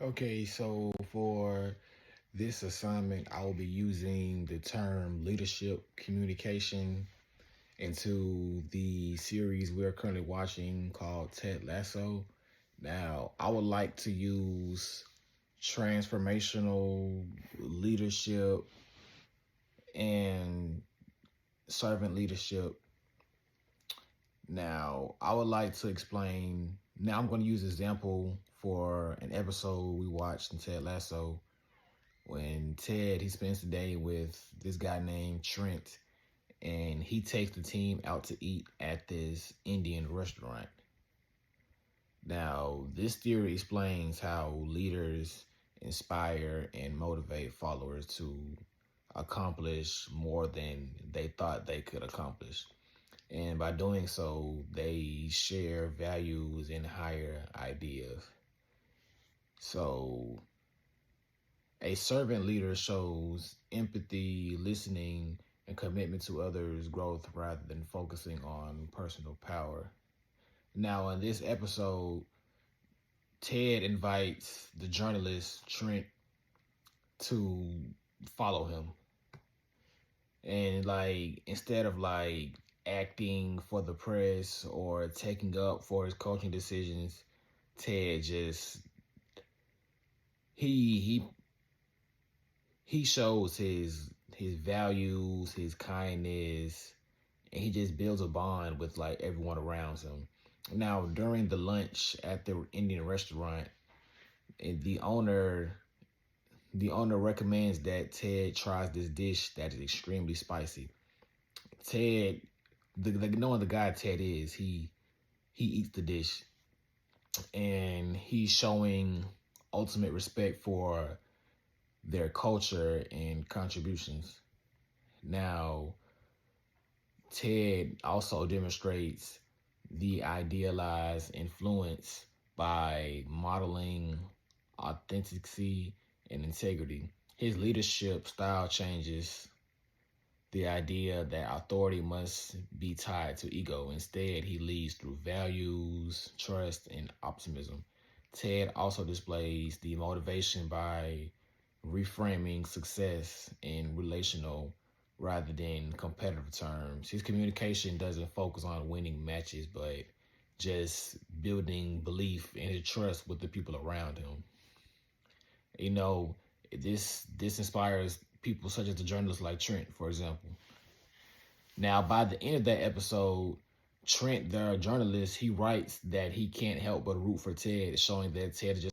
Okay, so for this assignment, I will be using the term leadership communication into the series we're currently watching called Ted Lasso. Now, I would like to use transformational leadership and servant leadership. Now, I would like to explain. Now, I'm going to use example for an episode we watched in Ted Lasso when Ted he spends the day with this guy named Trent, and he takes the team out to eat at this Indian restaurant. Now, this theory explains how leaders inspire and motivate followers to accomplish more than they thought they could accomplish. And by doing so, they share values and higher ideas. So, a servant leader shows empathy, listening, and commitment to others' growth rather than focusing on personal power. Now, in this episode, Ted invites the journalist Trent to follow him. And instead of acting for the press or taking up for his coaching decisions, Ted just he he shows his values, his kindness, and he just builds a bond with everyone around him. Now, during the lunch at the Indian restaurant, the owner the owner recommends that Ted tries this dish that is extremely spicy. Ted, knowing the guy Ted is, he eats the dish, and he's showing ultimate respect for their culture and contributions. Now, Ted also demonstrates the idealized influence by modeling authenticity and integrity. His leadership style changes the idea that authority must be tied to ego. Instead, he leads through values, trust, and optimism. Ted also displays the motivation by reframing success in relational rather than competitive terms. His communication doesn't focus on winning matches, but just building belief and trust with the people around him. You know, this inspires people such as the journalist like Trent, for example. Now, by the end of that episode, Trent, the journalist, he writes that he can't help but root for Ted, showing that Ted is just